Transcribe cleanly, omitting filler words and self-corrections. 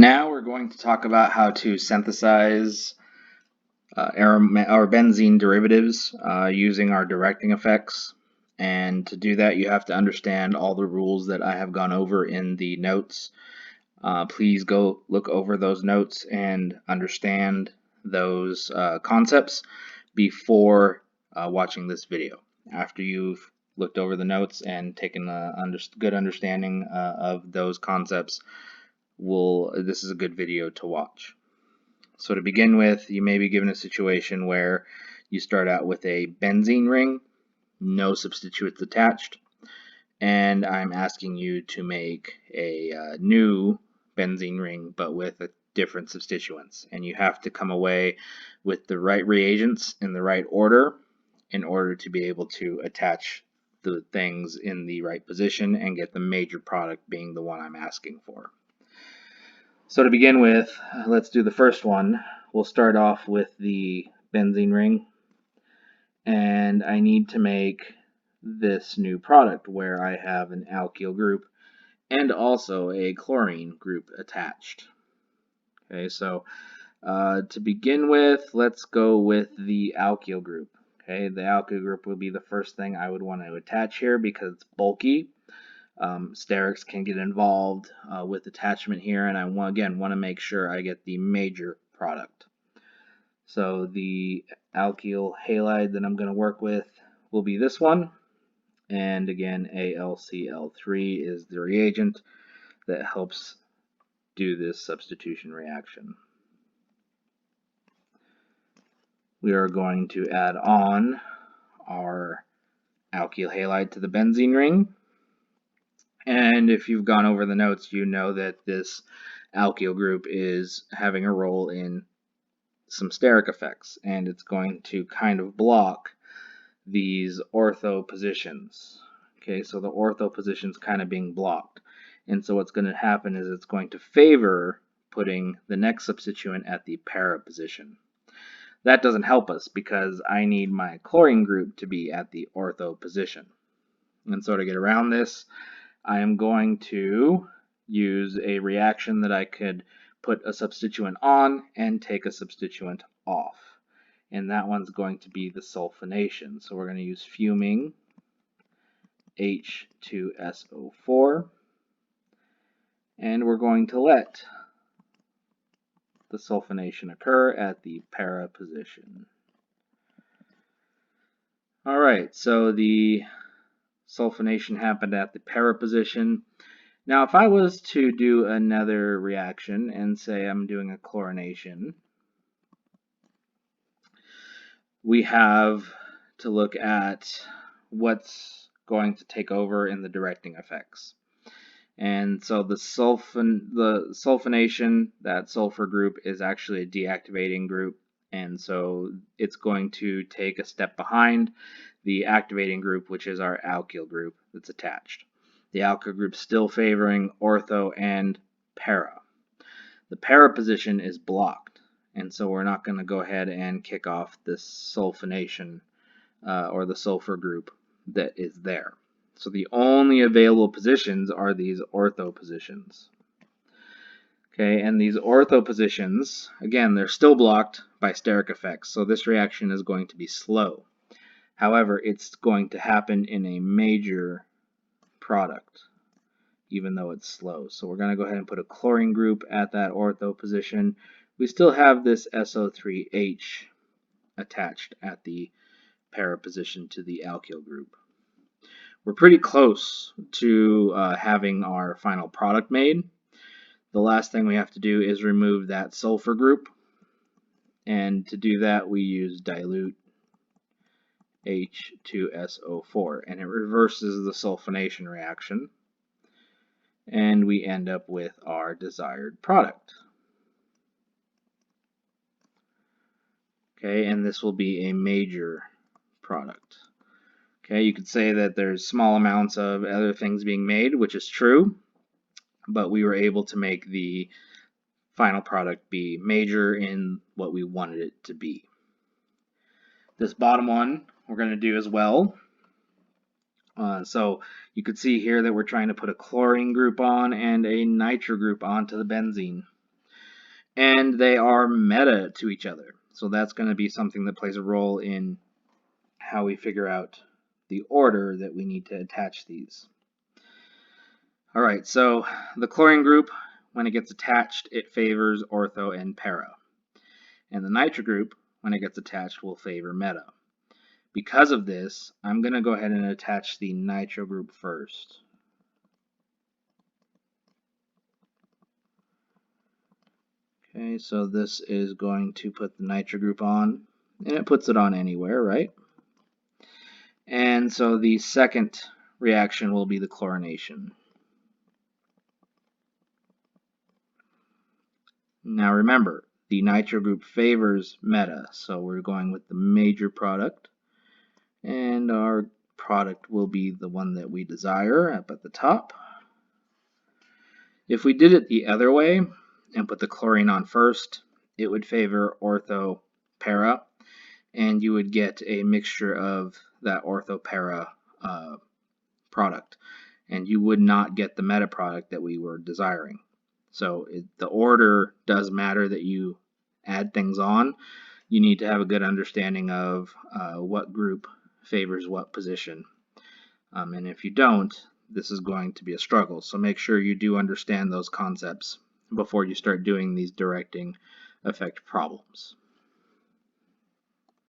Now we're going to talk about how to synthesize our benzene derivatives using our directing effects. And to do that, you have to understand all the rules that I have gone over in the notes. Please go look over those notes and understand those concepts before watching this video. After you've looked over the notes and taken a good understanding of those concepts, this is a good video to watch. So to begin with, you may be given a situation where you start out with a benzene ring, no substituents attached, and I'm asking you to make a new benzene ring but with a different substituents, and you have to come away with the right reagents in the right order in order to be able to attach the things in the right position and get the major product being the one I'm asking for. So to begin with, let's do the first one. We'll start off with the benzene ring, and I need to make this new product where I have an alkyl group and also a chlorine group attached. Okay, so to begin with, let's go with the alkyl group. Okay, the alkyl group will be the first thing I would want to attach here because it's bulky. Sterics can get involved with attachment here, and I want to make sure I get the major product. So the alkyl halide that I'm going to work with will be this one, and again AlCl3 is the reagent that helps do this substitution reaction. We are going to add on our alkyl halide to the benzene ring. And if you've gone over the notes, you know that this alkyl group is having a role in some steric effects, and it's going to kind of block these ortho positions. Okay, so the ortho position's kind of being blocked. And so what's going to happen is it's going to favor putting the next substituent at the para position. That doesn't help us because I need my chlorine group to be at the ortho position. And so to get around this, I am going to use a reaction that I could put a substituent on and take a substituent off. And that one's going to be the sulfonation. So we're going to use fuming H2SO4, and we're going to let the sulfonation occur at the para position. Alright, so the sulfonation happened at the para position. Now if I was to do another reaction and say I'm doing a chlorination, we have to look at what's going to take over in the directing effects. And so the sulfonation, that sulfur group, is actually a deactivating group, and so it's going to take a step behind the activating group, which is our alkyl group that's attached. The alkyl group's still favoring ortho and para. The para position is blocked, and so we're not going to go ahead and kick off this sulfonation or the sulfur group that is there. So the only available positions are these ortho positions. Okay, and these ortho positions, again, they're still blocked by steric effects, so this reaction is going to be slow. However, it's going to happen in a major product, even though it's slow. So we're going to go ahead and put a chlorine group at that ortho position. We still have this SO3H attached at the para position to the alkyl group. We're pretty close to having our final product made. The last thing we have to do is remove that sulfur group, and to do that we use dilute H2SO4, and it reverses the sulfonation reaction, and we end up with our desired product. Okay, and this will be a major product. Okay, you could say that there's small amounts of other things being made, which is true, but we were able to make the final product be major in what we wanted it to be. This bottom one we're going to do as well. So you could see here that we're trying to put a chlorine group on and a nitro group onto the benzene. and they are meta to each other. So that's going to be something that plays a role in how we figure out the order that we need to attach these. All right, so the chlorine group, when it gets attached, it favors ortho and para. And the nitro group, when it gets attached, will favor meta. Because of this, I'm going to go ahead and attach the nitro group first. Okay, so this is going to put the nitro group on, and it puts it on anywhere, right? And so the second reaction will be the chlorination. Now remember, the nitro group favors meta, so we're going with the major product, and our product will be the one that we desire up at the top. If we did it the other way and put the chlorine on first, it would favor ortho para, and you would get a mixture of that ortho para product, and you would not get the meta product that we were desiring. So the order does matter that you add things on. You need to have a good understanding of what group favors what position. And if you don't, this is going to be a struggle. So make sure you do understand those concepts before you start doing these directing effect problems.